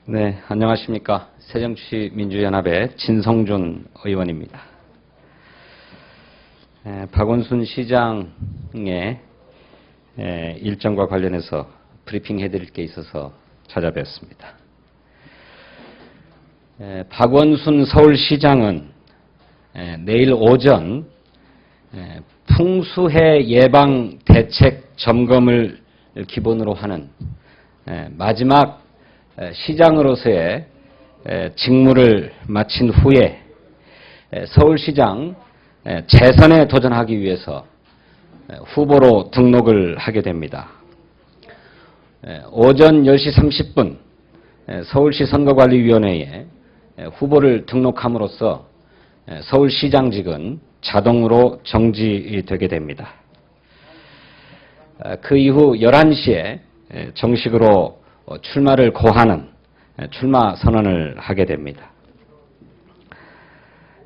네, 안녕하십니까. 새정치민주연합의 진성준 의원입니다. 박원순 시장의 일정과 관련해서 브리핑해 드릴 게 있어서 찾아뵙습니다. 박원순 서울시장은 내일 오전 풍수해 예방 대책 점검을 기본으로 하는 마지막 시장으로서의 직무를 마친 후에 서울시장 재선에 도전하기 위해서 후보로 등록을 하게 됩니다. 오전 10시 30분 서울시 선거관리위원회에 후보를 등록함으로써 서울시장직은 자동으로 정지되게 됩니다. 그 이후 11시에 정식으로 출마를 고하는 출마 선언을 하게 됩니다.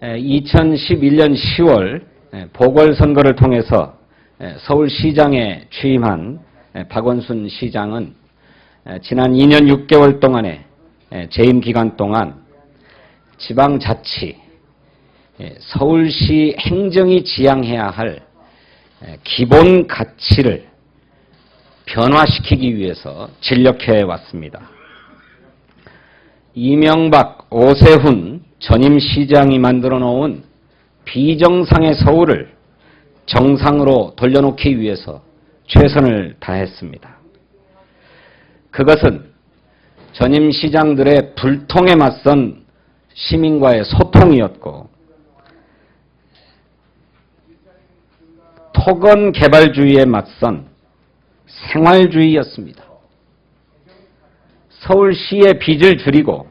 2011년 10월 보궐선거를 통해서 서울시장에 취임한 박원순 시장은 지난 2년 6개월 동안의 재임 기간 동안 지방자치, 서울시 행정이 지향해야 할 기본 가치를 변화시키기 위해서 진력해 왔습니다. 이명박, 오세훈 전임 시장이 만들어 놓은 비정상의 서울을 정상으로 돌려놓기 위해서 최선을 다했습니다. 그것은 전임 시장들의 불통에 맞선 시민과의 소통이었고 토건 개발주의에 맞선 생활주의였습니다. 서울시의 빚을 줄이고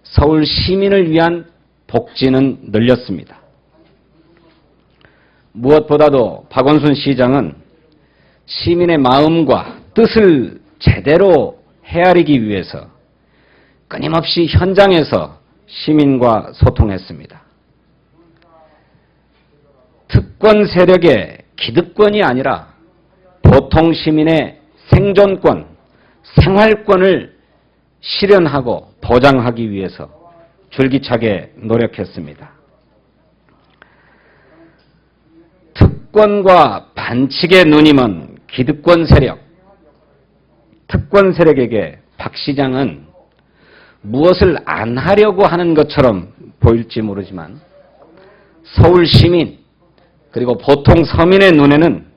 서울 시민을 위한 복지는 늘렸습니다. 무엇보다도 박원순 시장은 시민의 마음과 뜻을 제대로 헤아리기 위해서 끊임없이 현장에서 시민과 소통했습니다. 특권 세력의 기득권이 아니라 보통 시민의 생존권, 생활권을 실현하고 보장하기 위해서 줄기차게 노력했습니다. 특권과 반칙에 눈이 먼 기득권 세력, 특권 세력에게 박 시장은 무엇을 안 하려고 하는 것처럼 보일지 모르지만 서울 시민 그리고 보통 서민의 눈에는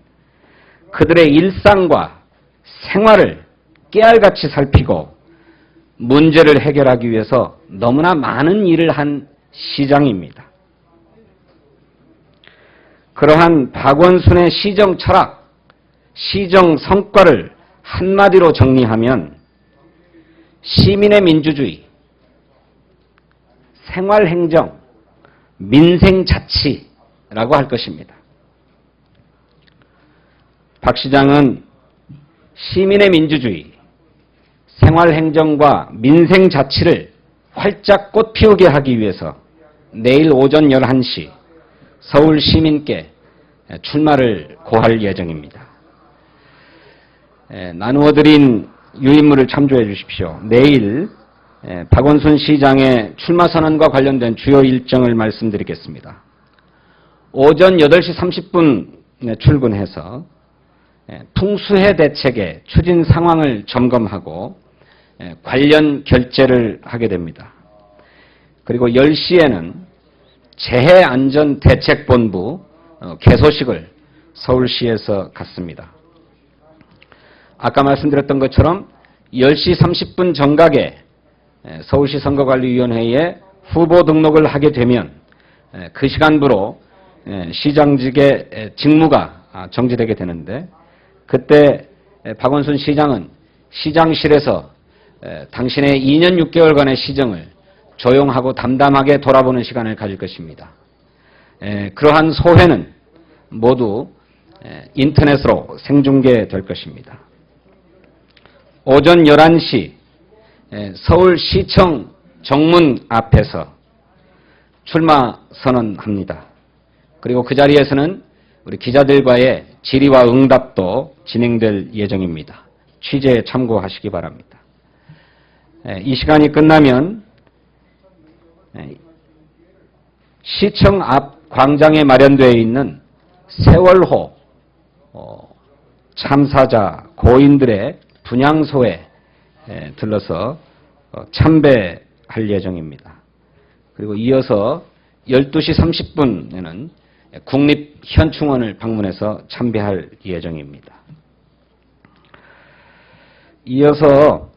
그들의 일상과 생활을 깨알같이 살피고 문제를 해결하기 위해서 너무나 많은 일을 한 시장입니다. 그러한 박원순의 시정 철학, 시정 성과를 한마디로 정리하면 시민의 민주주의, 생활행정, 민생자치라고 할 것입니다. 박 시장은 시민의 민주주의, 생활행정과 민생자치를 활짝 꽃피우게 하기 위해서 내일 오전 11시 서울 시민께 출마를 고할 예정입니다. 나누어드린 유인물을 참조해 주십시오. 내일 박원순 시장의 출마 선언과 관련된 주요 일정을 말씀드리겠습니다. 오전 8시 30분 출근해서 풍수해 대책의 추진 상황을 점검하고 관련 결재를 하게 됩니다. 그리고 10시에는 재해안전대책본부 개소식을 서울시에서 갖습니다. 아까 말씀드렸던 것처럼 10시 30분 정각에 서울시 선거관리위원회에 후보 등록을 하게 되면 그 시간부로 시장직의 직무가 정지되게 되는데 그때 박원순 시장은 시장실에서 당신의 2년 6개월간의 시정을 조용하고 담담하게 돌아보는 시간을 가질 것입니다. 그러한 소회는 모두 인터넷으로 생중계될 것입니다. 오전 11시 서울시청 정문 앞에서 출마 선언합니다. 그리고 그 자리에서는 우리 기자들과의 질의와 응답도 진행될 예정입니다. 취재에 참고하시기 바랍니다. 이 시간이 끝나면 시청 앞 광장에 마련되어 있는 세월호 참사자 고인들의 분향소에 들러서 참배할 예정입니다. 그리고 이어서 12시 30분에는 국립현충원을 방문해서 참배할 예정입니다. 이어서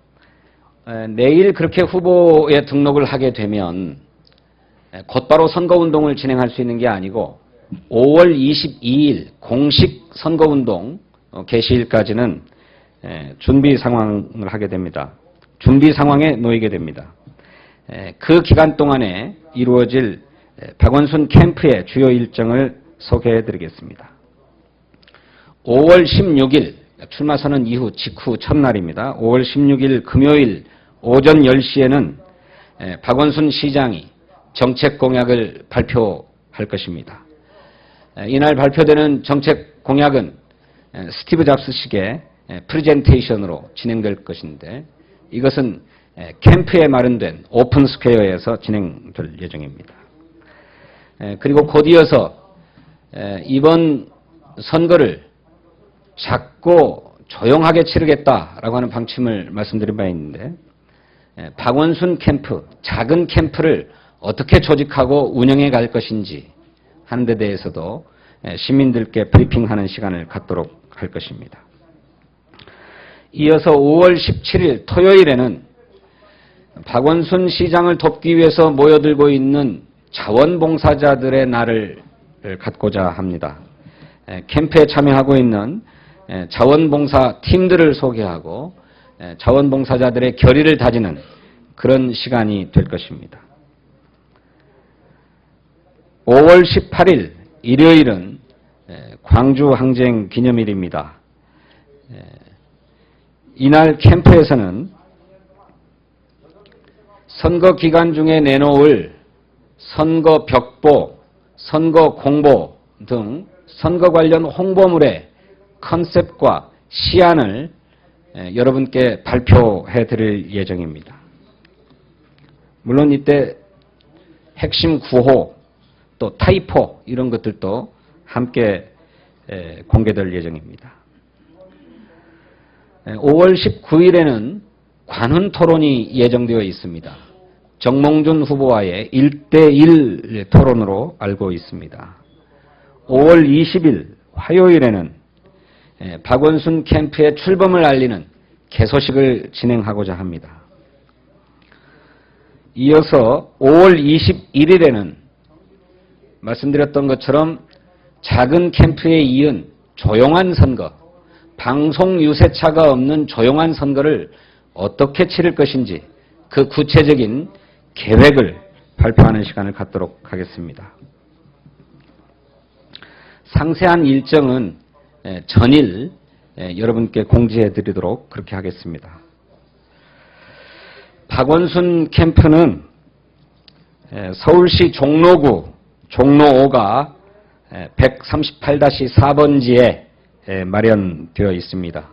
내일 그렇게 후보에 등록을 하게 되면 곧바로 선거운동을 진행할 수 있는 게 아니고 5월 22일 공식 선거운동 개시일까지는 준비 상황을 하게 됩니다. 준비 상황에 놓이게 됩니다. 그 기간 동안에 이루어질 박원순 캠프의 주요 일정을 소개해 드리겠습니다. 5월 16일 출마 선언 이후 직후 첫날입니다. 5월 16일 금요일 오전 10시에는 박원순 시장이 정책 공약을 발표할 것입니다. 이날 발표되는 정책 공약은 스티브 잡스식의 프레젠테이션으로 진행될 것인데 이것은 캠프에 마련된 오픈 스퀘어에서 진행될 예정입니다. 그리고 곧 이어서 이번 선거를 작고 조용하게 치르겠다라고 하는 방침을 말씀드린 바 있는데 박원순 캠프, 작은 캠프를 어떻게 조직하고 운영해 갈 것인지 하는 데 대해서도 시민들께 브리핑하는 시간을 갖도록 할 것입니다. 이어서 5월 17일 토요일에는 박원순 시장을 돕기 위해서 모여들고 있는 자원봉사자들의 날을 갖고자 합니다. 캠프에 참여하고 있는 자원봉사 팀들을 소개하고 자원봉사자들의 결의를 다지는 그런 시간이 될 것입니다. 5월 18일 일요일은 광주 항쟁 기념일입니다. 이날 캠프에서는 선거 기간 중에 내놓을 선거 벽보, 선거 공보 등 선거 관련 홍보물의 컨셉과 시안을 여러분께 발표해 드릴 예정입니다. 물론 이때 핵심 구호 또 타이포 이런 것들도 함께 공개될 예정입니다. 5월 19일에는 관훈 토론이 예정되어 있습니다. 정몽준 후보와의 1대1 토론으로 알고 있습니다. 5월 20일 화요일에는 박원순 캠프의 출범을 알리는 개소식을 진행하고자 합니다. 이어서 5월 21일에는 말씀드렸던 것처럼 작은 캠프에 이은 조용한 선거, 방송 유세차가 없는 조용한 선거를 어떻게 치를 것인지 그 구체적인 계획을 발표하는 시간을 갖도록 하겠습니다. 상세한 일정은 전일 여러분께 공지해 드리도록 그렇게 하겠습니다. 박원순 캠프는 서울시 종로구 종로 5가 138-4번지에 마련되어 있습니다.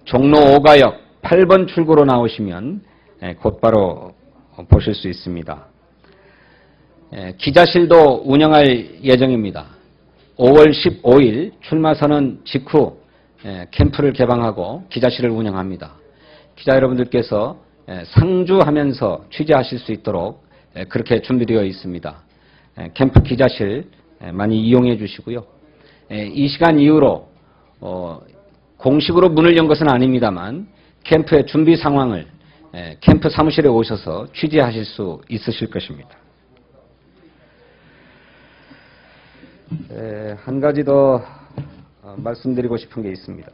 종로 5가역 8번 출구로 나오시면 곧바로 보실 수 있습니다. 기자실도 운영할 예정입니다. 5월 15일 출마선언 직후 캠프를 개방하고 기자실을 운영합니다. 기자 여러분들께서 상주하면서 취재하실 수 있도록 그렇게 준비되어 있습니다. 캠프 기자실 많이 이용해 주시고요. 이 시간 이후로 공식으로 문을 연 것은 아닙니다만 캠프의 준비 상황을 캠프 사무실에 오셔서 취재하실 수 있으실 것입니다. 한 가지 더 말씀드리고 싶은 게 있습니다.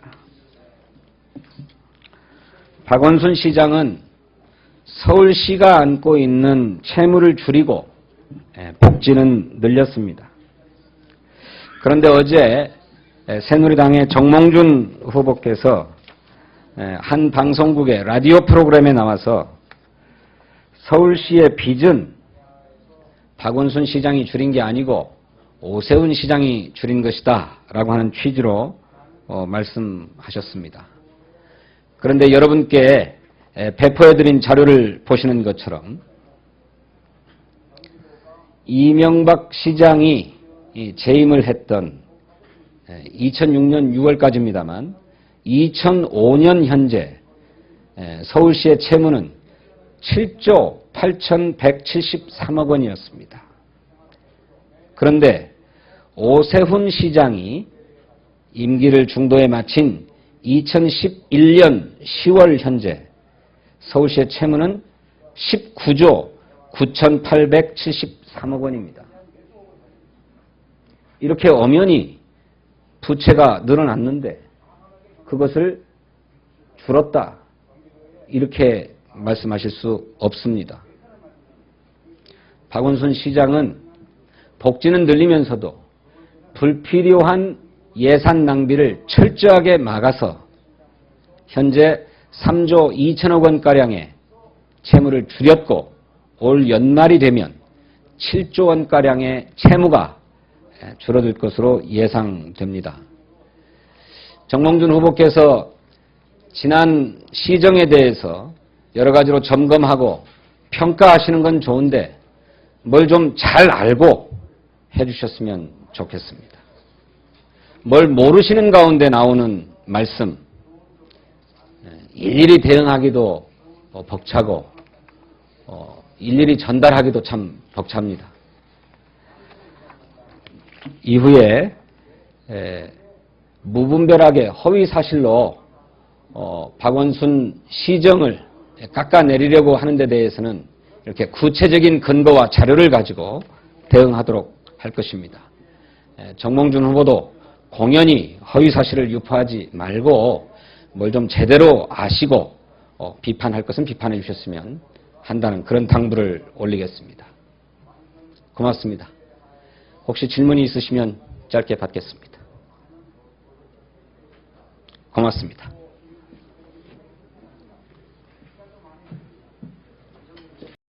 박원순 시장은 서울시가 안고 있는 채무를 줄이고 복지는 늘렸습니다. 그런데 어제 새누리당의 정몽준 후보께서 한 방송국의 라디오 프로그램에 나와서 서울시의 빚은 박원순 시장이 줄인 게 아니고 오세훈 시장이 줄인 것이다 라고 하는 취지로 말씀하셨습니다. 그런데 여러분께 배포해드린 자료를 보시는 것처럼 이명박 시장이 재임을 했던 2006년 6월까지입니다만 2005년 현재 서울시의 채무는 7조 8,173억 원이었습니다. 그런데 오세훈 시장이 임기를 중도에 마친 2011년 10월 현재 서울시의 채무는 19조 9,873억 원입니다. 이렇게 엄연히 부채가 늘어났는데 그것을 줄었다 이렇게 말씀하실 수 없습니다. 박원순 시장은 복지는 늘리면서도 불필요한 예산 낭비를 철저하게 막아서 현재 3조 2천억 원가량의 채무를 줄였고 올 연말이 되면 7조 원가량의 채무가 줄어들 것으로 예상됩니다. 정몽준 후보께서 지난 시정에 대해서 여러 가지로 점검하고 평가하시는 건 좋은데 뭘 좀 잘 알고 해주셨으면 좋겠습니다. 뭘 모르시는 가운데 나오는 말씀, 일일이 대응하기도 벅차고 일일이 전달하기도 참 벅찹니다. 이후에 무분별하게 허위 사실로 박원순 시정을 깎아내리려고 하는 데 대해서는 이렇게 구체적인 근거와 자료를 가지고 대응하도록 할 것입니다. 정몽준 후보도 공연히 허위 사실을 유포하지 말고 뭘 좀 제대로 아시고 비판할 것은 비판해 주셨으면 한다는 그런 당부를 올리겠습니다. 고맙습니다. 혹시 질문이 있으시면 짧게 받겠습니다. 고맙습니다.